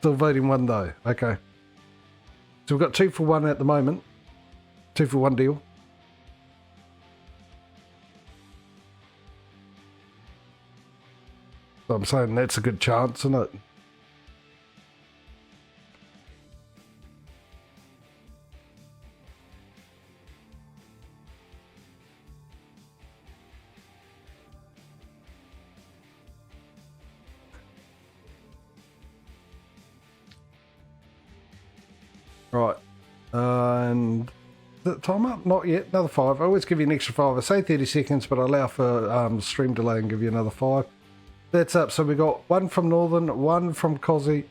Still voting one though. Okay. So we've got 2 for 1 at the moment. 2 for 1 deal. So I'm saying that's a good chance, isn't it? Right. And is it time up? Not yet. Another 5. I always give you an extra 5. I say 30 seconds, but I allow for stream delay and give you another 5. That's up. So we got 1 from Northern, 1 from Cozzy.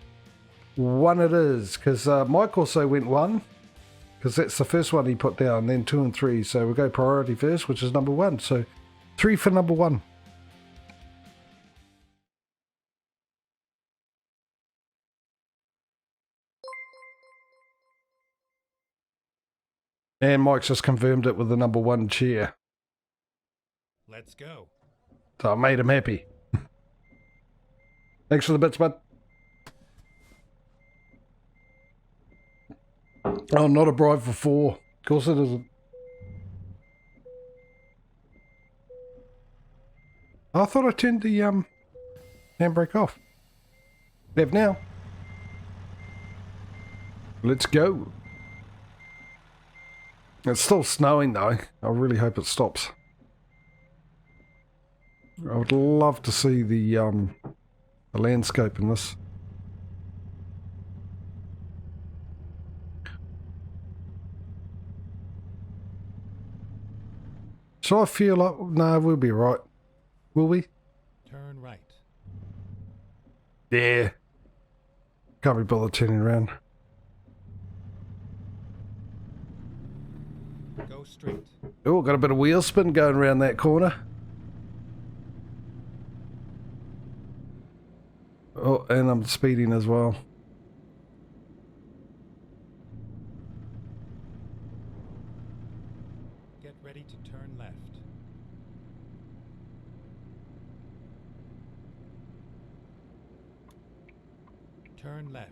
1 it is, because Mike also went 1, because that's the first one he put down, then 2 and 3. So we'll go priority first, which is number 1. So 3 for number 1. And Mike's just confirmed it with the number 1 chair. Let's go. So I made him happy. Thanks for the bits, bud. Oh, not a bribe for 4. Of course it isn't. I thought I turned the handbrake off. Have now. Let's go. It's still snowing though. I really hope it stops. I would love to see the landscape in this. So I feel like, no, we'll be right. Will we? Turn right. Yeah. Can't be bothered turning around. Go straight. Oh, got a bit of wheel spin going around that corner. Oh, and I'm speeding as well. Get ready to turn left. Turn left.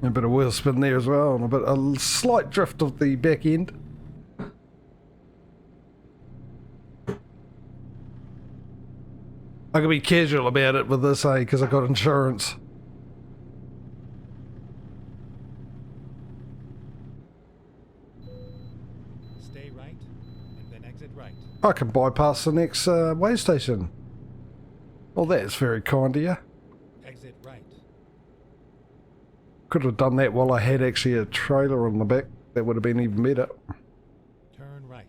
A bit of wheel spin there as well, and a slight drift of the back end. I can be casual about it with this, eh? Because I got insurance. Stay right, and then exit right. I can bypass the next way station. Well, that's very kind of you. Exit right. Could have done that while I had actually a trailer on the back. That would have been even better. Turn right.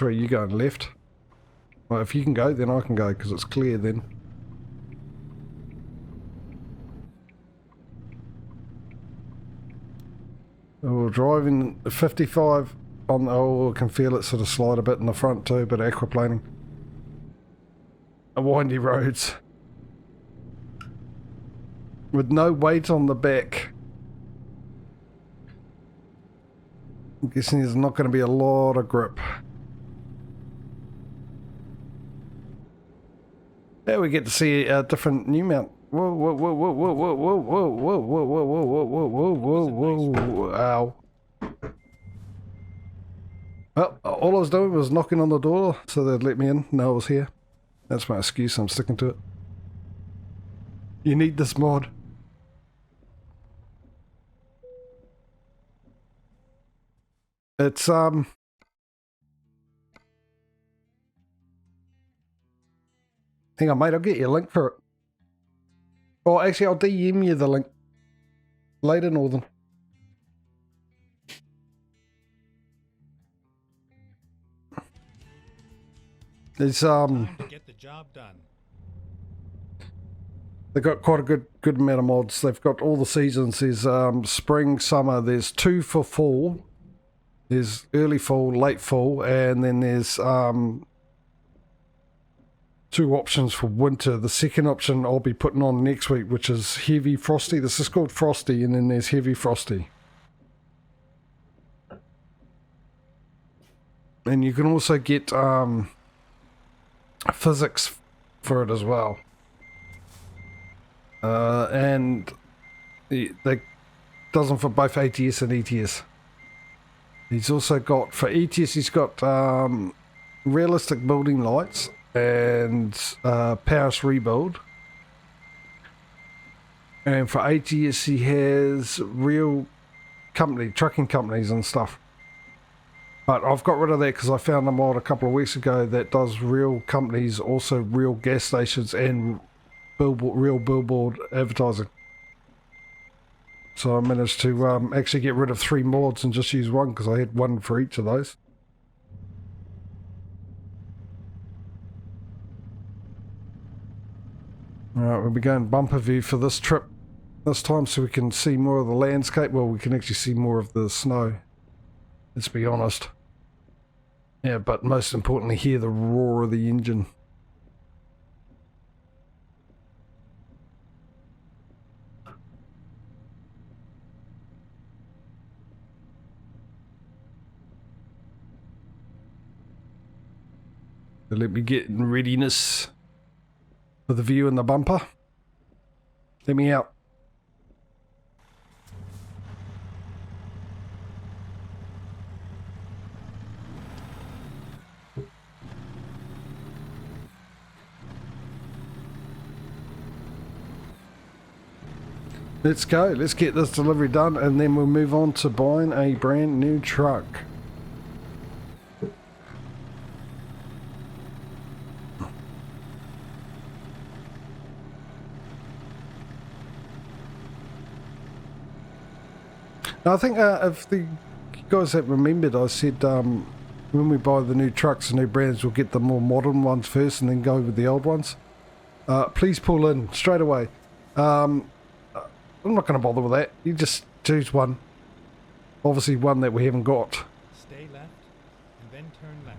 So are you going left? Well, if you can go, then I can go, because it's clear then. So we're driving 55 on the, oh, I can feel it sort of slide a bit in the front too, but aquaplaning. Windy roads. With no weight on the back. I'm guessing there's not going to be a lot of grip. Yeah, we get to see a different new mount. Whoa, whoa, whoa, whoa, whoa, whoa, whoa, whoa, whoa, whoa, whoa, whoa, whoa, whoa, whoa, whoa, ow. Well, all I was doing was knocking on the door so they'd let me in. No, I was here. That's my excuse, I'm sticking to it. You need this mod. It's, hang on, mate, I'll get you a link for it. Or actually, I'll DM you the link later, Northern. It's, Time to get the job done. they've got quite a good amount of mods. They've got all the seasons. There's spring, summer. There's 2 for fall. There's early fall, late fall, and then there's 2 options for winter. The second option I'll be putting on next week, which is heavy frosty. This is called frosty, and then there's heavy frosty. And you can also get physics for it as well. And they does them for both ATS and ETS. He's also got, for ETS, he's got realistic building lights and Paris rebuild. And for ATS, he has real trucking companies and stuff. But I've got rid of that because I found a mod a couple of weeks ago that does real companies, also real gas stations and real billboard advertising. So I managed to actually get rid of 3 mods and just use one because I had one for each of those. Alright, we'll be going bumper view for this trip this time so we can see more of the landscape. Well, we can actually see more of the snow. Let's be honest. Yeah, but most importantly, hear the roar of the engine. So let me get in readiness for the view in the bumper. Let me out. Let's go. Let's get this delivery done and then we'll move on to buying a brand new truck. Now, I think if the guys that remembered, I said when we buy the new trucks, the new brands, we'll get the more modern ones first and then go with the old ones. Please pull in straight away. I'm not going to bother with that. You just choose one. Obviously one that we haven't got. Stay left and then turn left.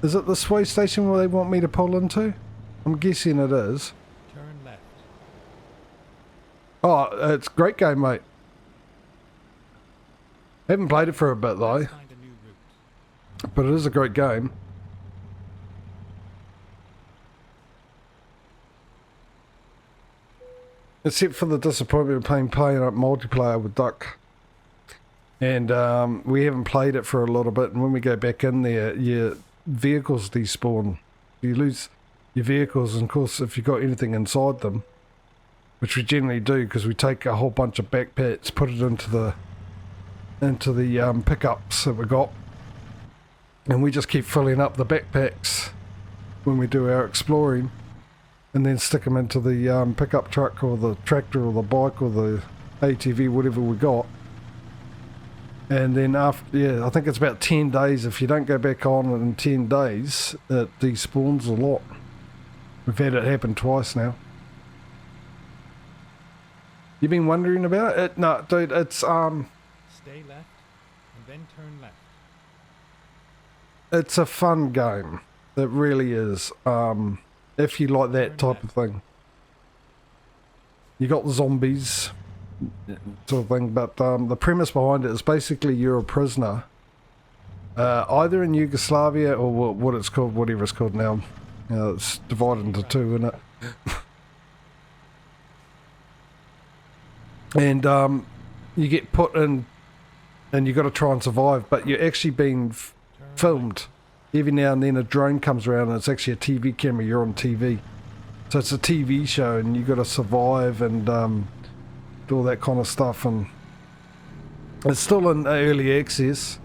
Is it the sway station where they want me to pull into? I'm guessing it is. Turn left. Oh, it's a great game, mate. Haven't played it for a bit though. Find a new route. But it is a great game. Except for the disappointment of playing up multiplayer with Duck. And we haven't played it for a little bit, and when we go back in there, your vehicles despawn. You lose your vehicles, and of course if you've got anything inside them, which we generally do because we take a whole bunch of backpacks, put it into the pickups that we got, and we just keep filling up the backpacks when we do our exploring. And then stick them into the pickup truck or the tractor or the bike or the ATV, whatever we got. And then after, yeah, I think it's about 10 days. If you don't go back on it in 10 days, it despawns a lot. We've had it happen twice now. You been wondering about it? No, dude, it's Stay left and then turn left. it's a fun game. It really is. If you like that type of thing. You got the zombies sort of thing, but the premise behind it is basically you're a prisoner either in Yugoslavia or what it's called, whatever it's called now. It's divided into two, isn't it? And you get put in and you got to try and survive, but you're actually being filmed. Every now and then a drone comes around and it's actually a TV camera, you're on TV. So it's a TV show and you got to survive and do all that kind of stuff. And it's still in early access,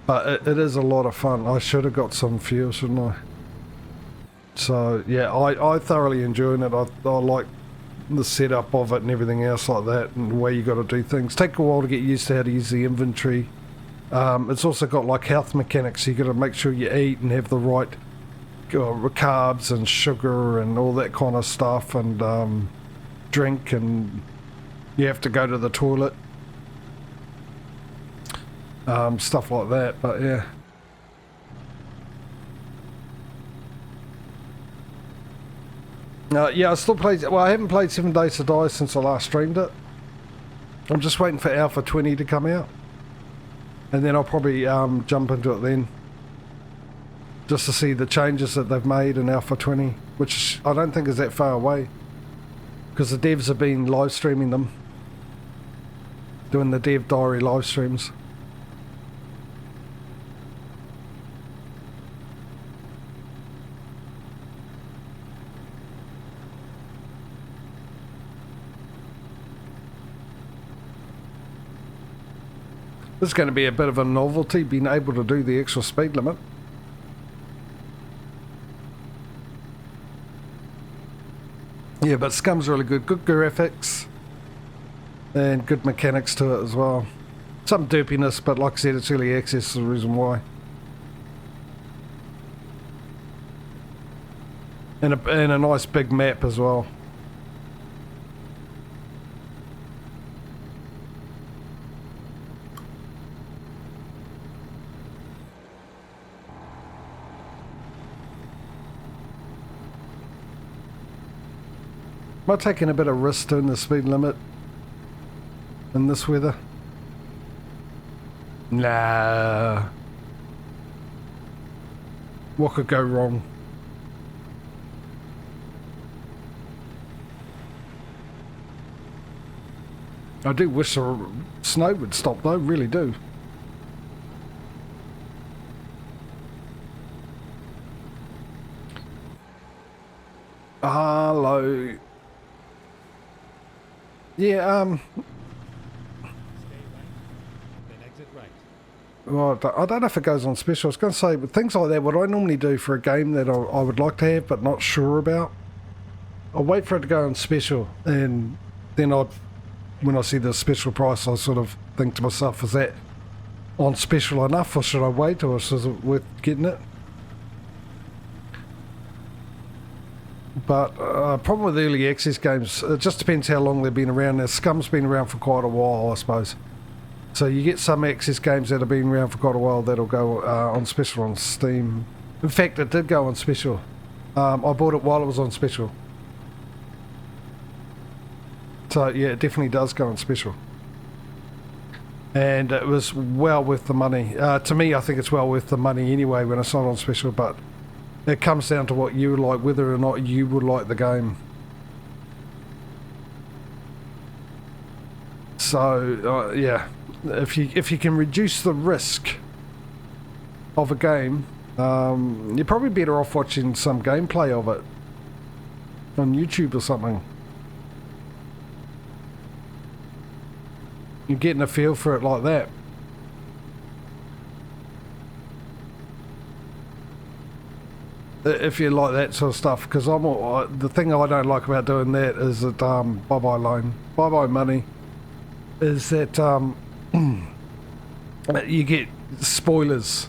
but it is a lot of fun. I should have got some fuel, shouldn't I? So yeah, I thoroughly enjoying it. I like the setup of it and everything else like that, and the way you got to do things. Take a while to get used to how to use the inventory. It's also got like health mechanics, so you got to make sure you eat and have the right carbs and sugar and all that kind of stuff, and drink, and you have to go to the toilet, stuff like that. But yeah, yeah, I still played. Well, I haven't played 7 Days to Die since I last streamed it. I'm just waiting for Alpha 20 to come out. and then I'll probably jump into it then, just to see the changes that they've made in Alpha 20, which I don't think is that far away, because the devs have been live streaming them, doing the dev diary live streams. This is going to be a bit of a novelty, being able to do the extra speed limit. Yeah, but Scum's really good. Good graphics and good mechanics to it as well. Some derpiness, but like I said, it's early access is the reason why. And a nice big map as well. Am I taking a bit of risk doing the speed limit in this weather? Nah. What could go wrong? I do wish the snow would stop though, really do. Hello. Yeah, Stay right, then exit right. well, I don't know if it goes on special. I was going to say, with things like that, what I normally do for a game that I would like to have but not sure about, I'll wait for it to go on special, and then when I see the special price, I sort of think to myself, is that on special enough, or should I wait, or is it worth getting it? But problem with early access games, it just depends how long they've been around. Now, Scum's been around for quite a while, I suppose. So you get some access games that have been around for quite a while that'll go on special on Steam. In fact, it did go on special. I bought it while it was on special. So yeah, it definitely does go on special. And it was well worth the money. To me, I think it's well worth the money anyway when it's not on special, but it comes down to what you like, whether or not you would like the game. So yeah, if you can reduce the risk of a game, you're probably better off watching some gameplay of it on YouTube or something. You're getting a feel for it like that. If you like that sort of stuff, because the thing I don't like about doing that is that bye-bye loan, bye-bye money, is that you get spoilers,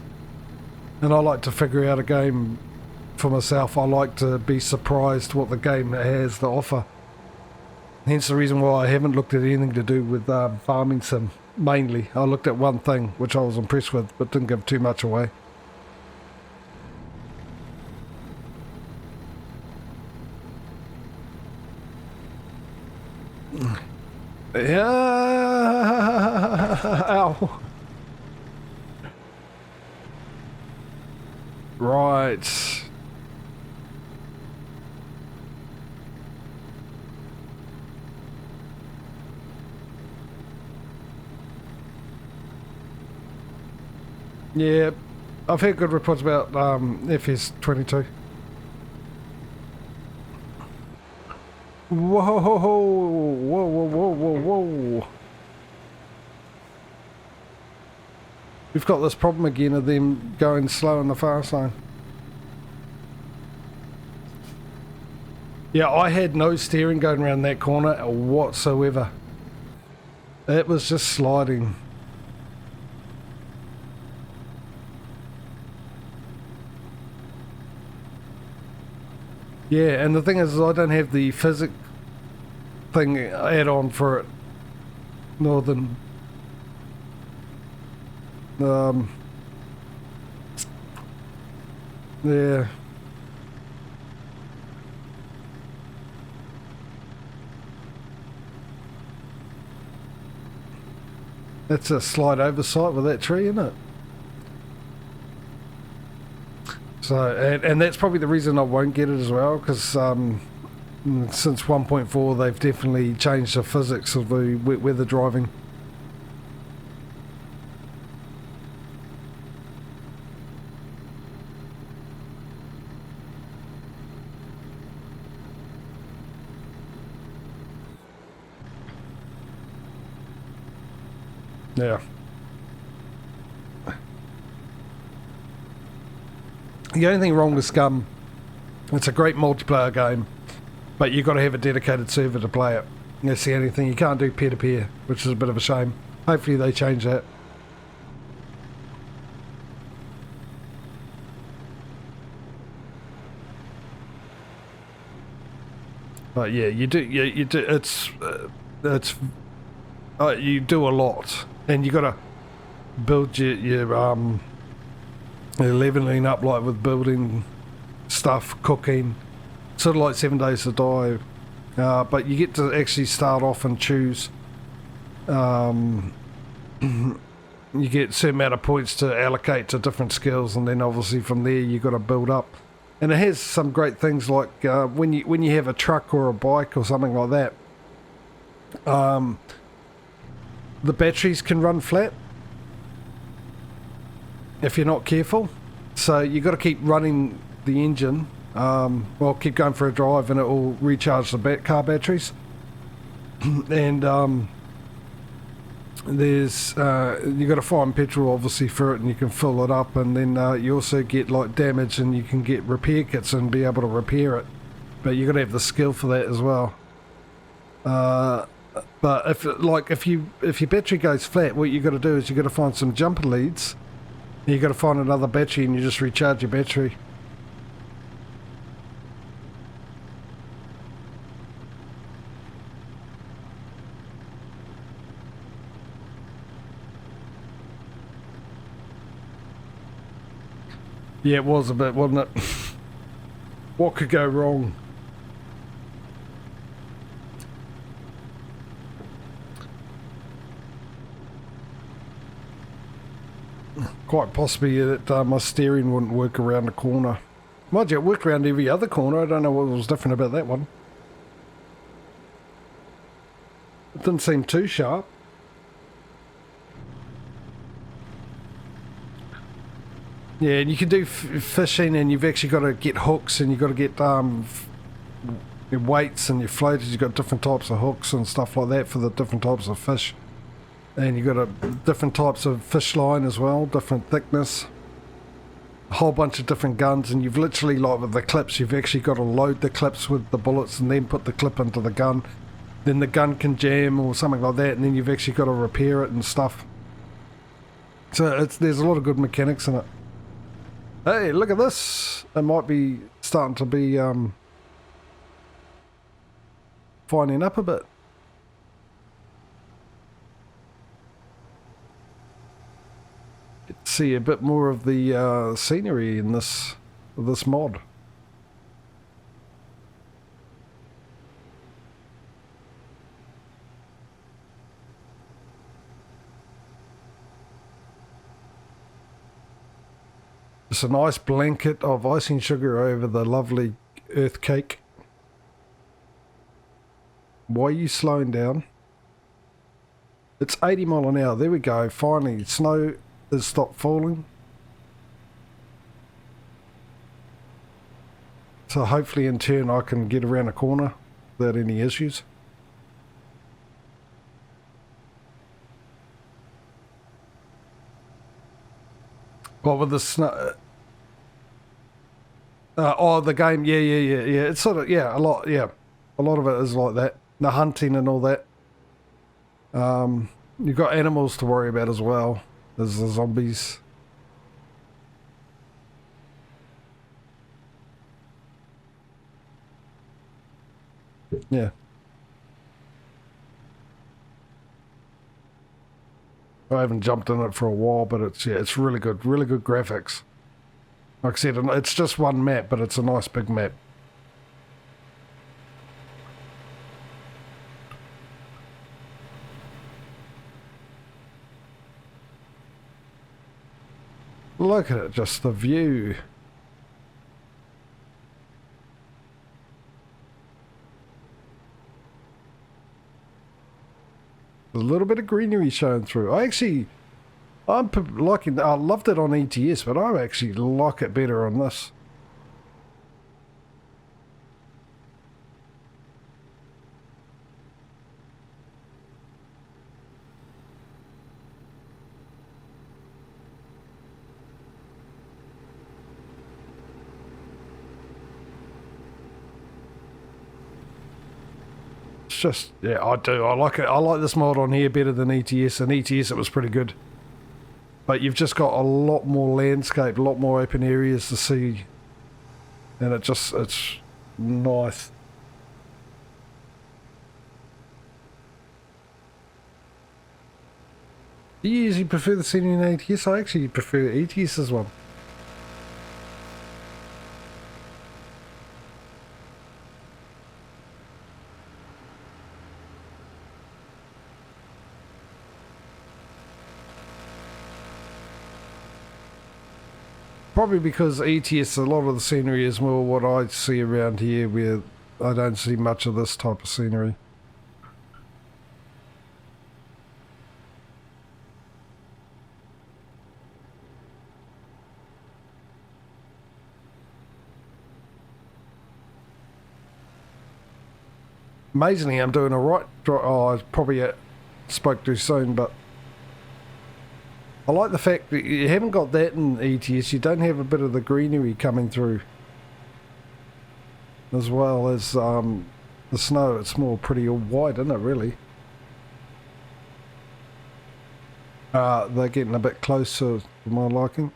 and I like to figure out a game for myself. I like to be surprised what the game has to offer. Hence the reason why I haven't looked at anything to do with farming sim, mainly. I looked at one thing which I was impressed with, but didn't give too much away. Yeah. Ow. Right. Yeah, I've heard good reports about FS22. Whoa, whoa, whoa, whoa, whoa, whoa. We've got this problem again of them going slow in the fast lane. Yeah, I had no steering going around that corner whatsoever. It was just sliding. Yeah, and the thing is I don't have the physics thing add-on for it. Northern. Yeah. That's a slight oversight with that tree, isn't it? So, and that's probably the reason I won't get it as well, because since 1.4 they've definitely changed the physics of the wet weather driving. Yeah. The only thing wrong with Scum, it's a great multiplayer game, but you've got to have a dedicated server to play it. That's the only thing. You can't do peer-to-peer, which is a bit of a shame. Hopefully they change that. But yeah, you do. You do. You do a lot, and you got to build your leveling up, like with building stuff, cooking, sort of like 7 Days to Die. But you get to actually start off and choose. You get a certain amount of points to allocate to different skills, and then obviously from there you got to build up. And it has some great things like when you have a truck or a bike or something like that, the batteries can run flat if you're not careful. So you got to keep running the engine. Well, keep going for a drive, and it will recharge the car batteries. And there's you got to find petrol obviously for it, and you can fill it up, and then you also get like damage, and you can get repair kits and be able to repair it, but you got to have the skill for that as well. But if your battery goes flat, what you got to do is you got to find some jumper leads, and you got to find another battery, and you just recharge your battery. Yeah, it was a bit, wasn't it? What could go wrong? Quite possibly that my steering wouldn't work around the corner. Mind you, it worked around every other corner. I don't know what was different about that one. It didn't seem too sharp. Yeah, and you can do fishing, and you've actually got to get hooks, and you've got to get your weights and your floaters. You've got different types of hooks and stuff like that for the different types of fish. And you've got different types of fish line as well, different thickness. A whole bunch of different guns, and you've literally, like with the clips, you've actually got to load the clips with the bullets and then put the clip into the gun. Then the gun can jam or something like that, and then you've actually got to repair it and stuff. So there's a lot of good mechanics in it. Hey, look at this. It might be starting to be finding up a bit. Get to see a bit more of the scenery in this mod. Just a nice blanket of icing sugar over the lovely earth cake. Why are you slowing down? It's 80 mile an hour. There we go. Finally, snow has stopped falling. So hopefully in turn I can get around a corner without any issues. What with the snow? Oh, the game, yeah. It's sort of, a lot of it is like that. The hunting and all that. You've got animals to worry about as well. There's the zombies. Yeah. I haven't jumped in it for a while, but it's really good graphics. Like I said, it's just one map, but it's a nice big map. Look at it, just the view. A little bit of greenery showing through. I'm liking. I loved it on ATS, but I actually like it better on this. Just, yeah, I do. I like it. I like this mod on here better than ETS. And ETS, it was pretty good. But you've just got a lot more landscape, a lot more open areas to see. And it's nice. Do you usually prefer the scenery in ATS? I actually prefer ETS's one. Probably because ETS, a lot of the scenery is more what I see around here, where I don't see much of this type of scenery. Amazingly, I'm doing alright. Oh, I probably spoke too soon, but I like the fact that you haven't got that in ETS. You don't have a bit of the greenery coming through, as well as the snow. It's more pretty all white, isn't it, really? They're getting a bit closer to my liking.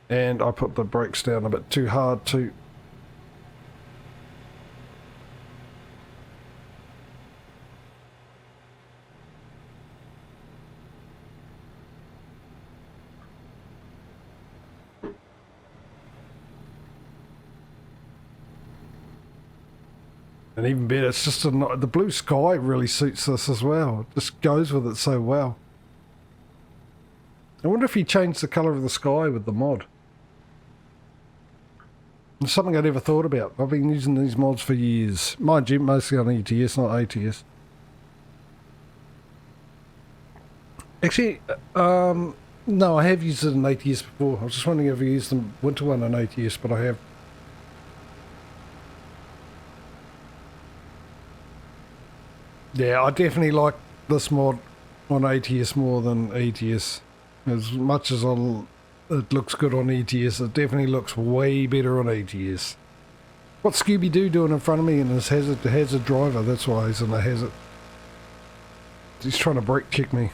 And I put the brakes down a bit too hard too. And even better, it's just the blue sky really suits this as well. It just goes with it so well. I wonder if he changed the colour of the sky with the mod. It's something I never thought about. I've been using these mods for years. Mind you, mostly on ETS, not ATS. Actually, no, I have used it in ATS before. I was just wondering if I used the winter one in ATS, but I have. Yeah, I definitely like this mod on ATS more than ETS. As much as it looks good on ETS, it definitely looks way better on ATS. What's Scooby-Doo doing in front of me in his hazard driver? That's why he's in the hazard. He's trying to brake check me.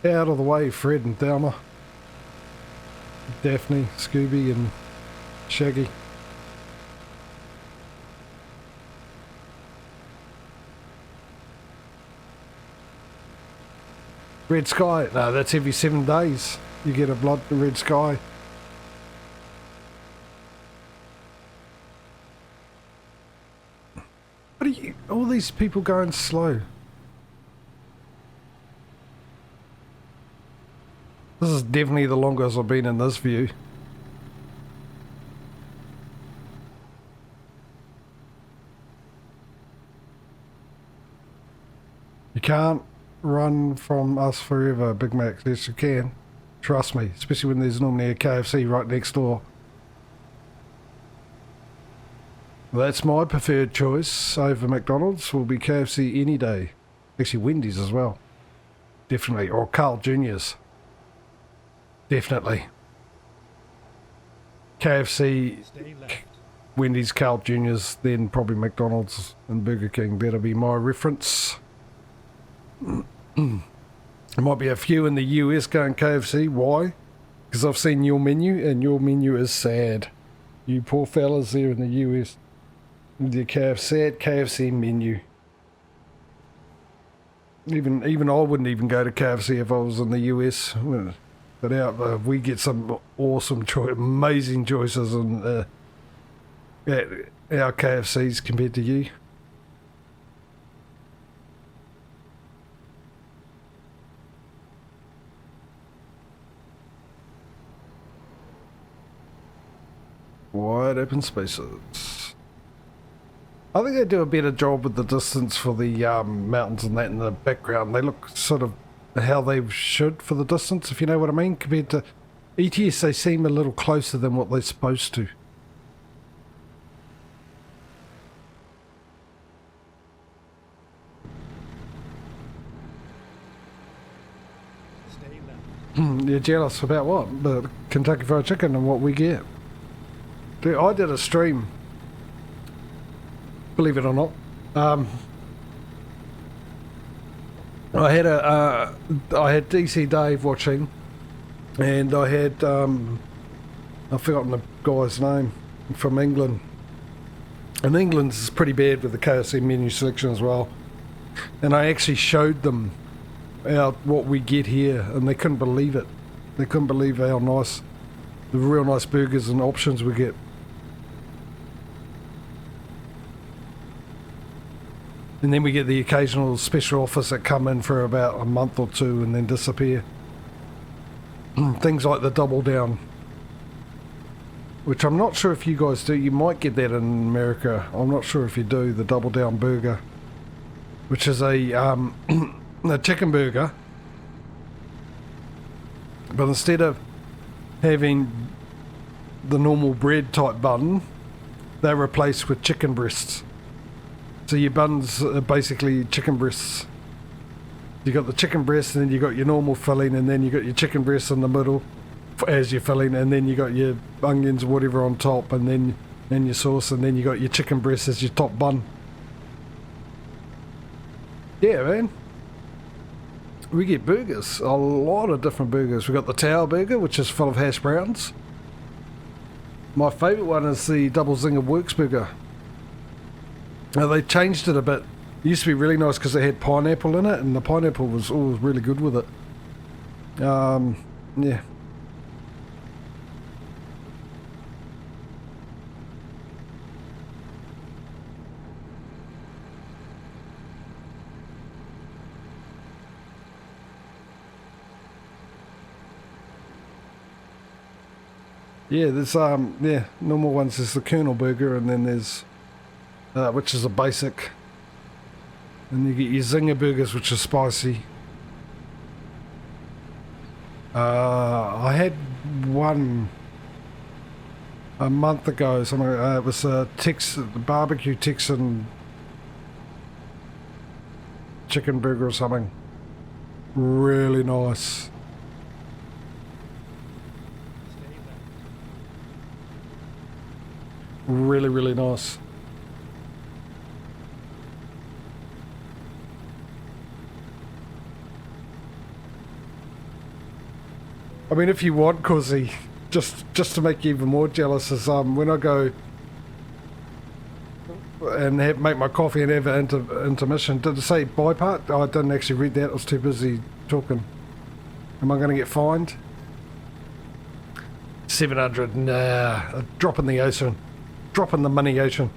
Out of the way, Fred and Thelma. Daphne, Scooby and Shaggy. Red sky. No, that's every 7 days. You get a red sky. What are you? All these people going slow. This is definitely the longest I've been in this view. You can't run from us forever, Big Mac. Yes, you can. Trust me, especially when there's normally a KFC right next door. That's my preferred choice over McDonald's. Will be KFC any day. Actually, Wendy's as well. Definitely. Or Carl Jr.'s. Definitely. KFC, Wendy's, Carl Jr.'s, then probably McDonald's and Burger King. Better be my reference. There might be a few in the US going KFC. Why? Because I've seen your menu, and your menu is sad. You poor fellas there in the US. With your sad KFC menu. Even I wouldn't even go to KFC if I was in the US. But out we get some awesome amazing choices in our KFCs compared to you. wide open spaces. I think they do a better job with the distance for the mountains and that in the background. They look sort of how they should for the distance, if you know what I mean. Compared to ATS, they seem a little closer than what they're supposed to. Stay left. You're jealous about what? The Kentucky Fried Chicken and what we get. Dude, I did a stream, believe it or not. I had DC Dave watching, and I had I've forgotten the guy's name from England. And England's pretty bad with the KFC menu selection as well. And I actually showed them what we get here, and they couldn't believe it. They couldn't believe how nice, the real nice burgers and options we get. And then we get the occasional special offers that come in for about a month or two and then disappear. Things like the double down, which I'm not sure if you guys do. You might get that in America. I'm not sure if you do, the double down burger, which is a chicken burger, but instead of having the normal bread type bun, they're replaced with chicken breasts. So your buns are basically chicken breasts. You got the chicken breast, and then you got your normal filling, and then you got your chicken breast in the middle as your filling, and then you got your onions or whatever on top, and then your sauce, and then you got your chicken breast as your top bun. Yeah, man. We get burgers, a lot of different burgers. We got the Tower Burger, which is full of hash browns. My favourite one is the Double Zinger Works Burger. Now, they changed it a bit. It used to be really nice because they had pineapple in it, and the pineapple was always really good with it. Yeah. Yeah, there's normal ones. There's the Colonel Burger, and then there's which is a basic. And you get your Zinger Burgers, which are spicy. I had one a month ago. Something it was a barbecue Texan chicken burger or something. Really nice. Stay left. Really, really nice. I mean, if you want, Cuzzy, just to make you even more jealous, is when I go and make my coffee and have an intermission. Did it say buy part? Oh, I didn't actually read that. I was too busy talking. Am I going to get fined? 700. Nah, a drop in the ocean. Drop in the money ocean.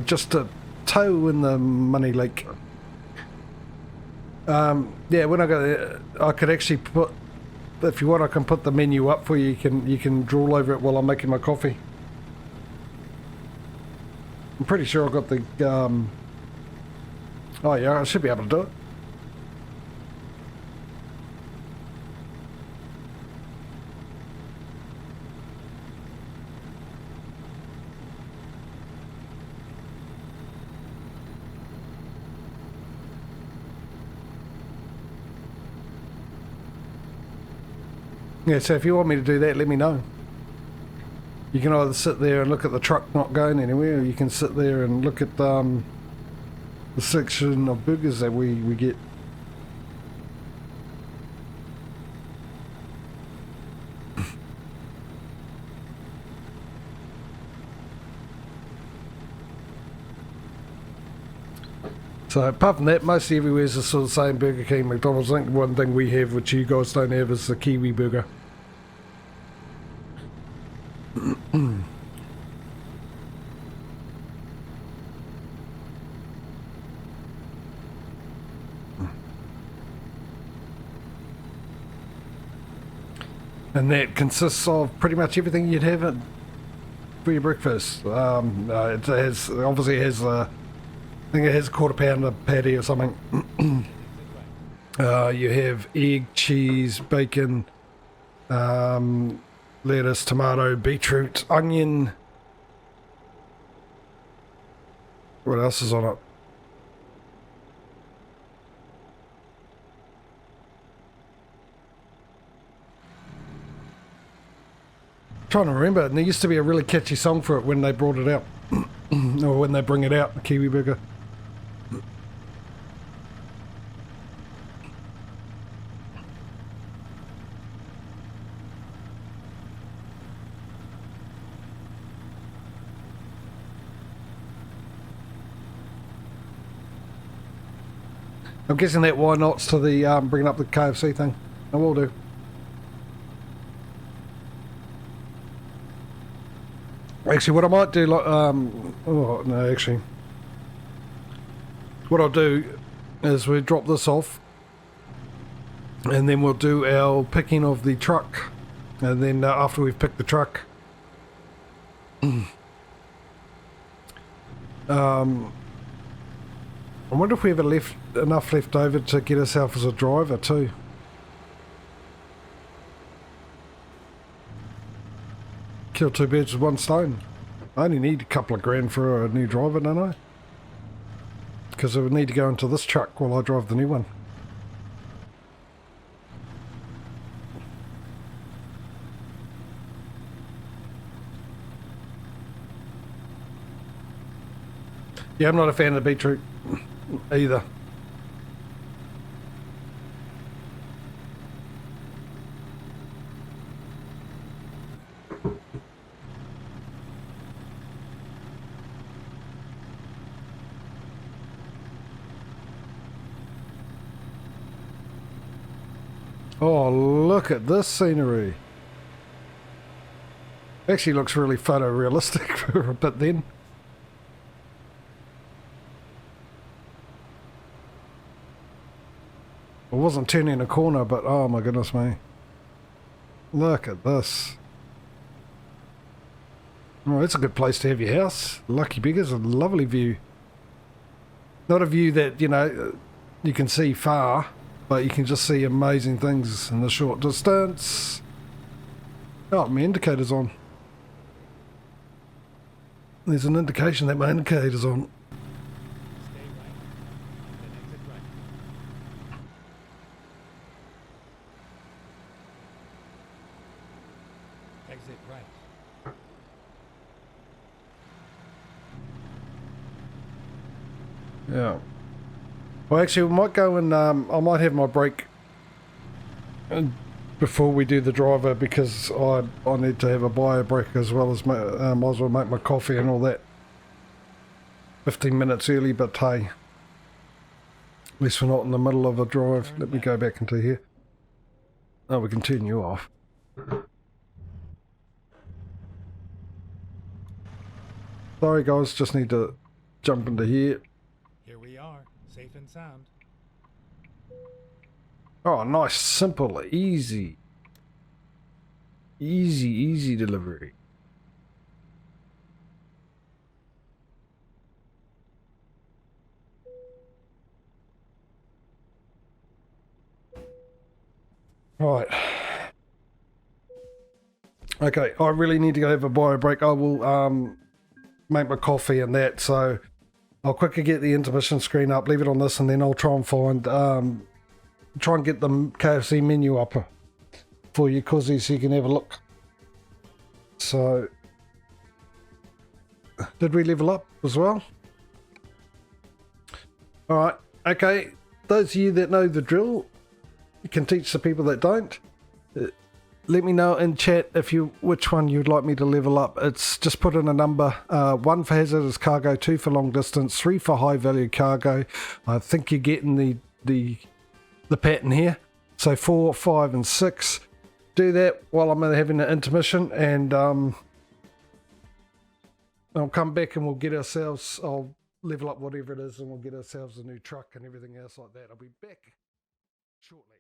Just a toe in the money lake. Yeah, when I go there, I could actually put, if you want, I can put the menu up for you. You can drool over it while I'm making my coffee. I'm pretty sure I got the, oh yeah, I should be able to do it. Yeah, so if you want me to do that, let me know. You can either sit there and look at the truck not going anywhere, or you can sit there and look at the section of burgers that we get. So apart from that, mostly everywhere's the sort of same. Burger King, McDonald's. I think one thing we have which you guys don't have is the Kiwi burger. And that consists of pretty much everything you'd have for your breakfast. It has, obviously it has, I think it has a quarter pounder patty or something. You have egg, cheese, bacon, lettuce, tomato, beetroot, onion. What else is on it? Trying to remember, and there used to be a really catchy song for it when they brought it out, or when they bring it out, the Kiwi Burger. I'm guessing that why not's to the bringing up the KFC thing. I will do. Actually, what I might do, like, oh no, actually, what I'll do is we drop this off, and then we'll do our picking of the truck, and then after we've picked the truck, I wonder if we ever enough left over to get ourselves as a driver too. Kill two birds with one stone. I only need a couple of grand for a new driver, don't I? Because I would need to go into this truck while I drive the new one. Yeah, I'm not a fan of the beetroot either. Oh, look at this scenery. Actually looks really photorealistic for a bit then. I wasn't turning a corner, but oh my goodness me. Look at this. Oh, it's a good place to have your house. Lucky beggars, a lovely view. Not a view that, you know, you can see far, but you can just see amazing things in the short distance. Oh, my indicator's on. There's an indication that my indicator's on. Stay right, then exit right. Exit right. Yeah. Well, actually, we might go and I might have my break before we do the driver, because I need to have a bio break as well as might as well make my coffee and all that. 15 minutes early, but hey, at least we're not in the middle of a drive. Let me go back into here. Oh, we can turn you off. Sorry guys, just need to jump into here. Here we are, safe and sound. Oh, nice, simple, easy. Easy delivery. Right. Okay, I really need to go have a bio break. I will make my coffee and that, so I'll quickly get the intermission screen up, leave it on this, and then I'll try and find try and get the KFC menu up for you, Cozzy, so you can have a look. So, did we level up as well? Alright, okay. Those of you that know the drill, you can teach the people that don't. Let me know in chat if which one you'd like me to level up. It's just put in a number. 1 for hazardous cargo, 2 for long distance, 3 for high value cargo. I think you're getting the pattern here. So 4, 5 and 6. Do that while I'm having an intermission, and I'll come back and we'll get ourselves, I'll level up whatever it is, and we'll get ourselves a new truck and everything else like that. I'll be back shortly.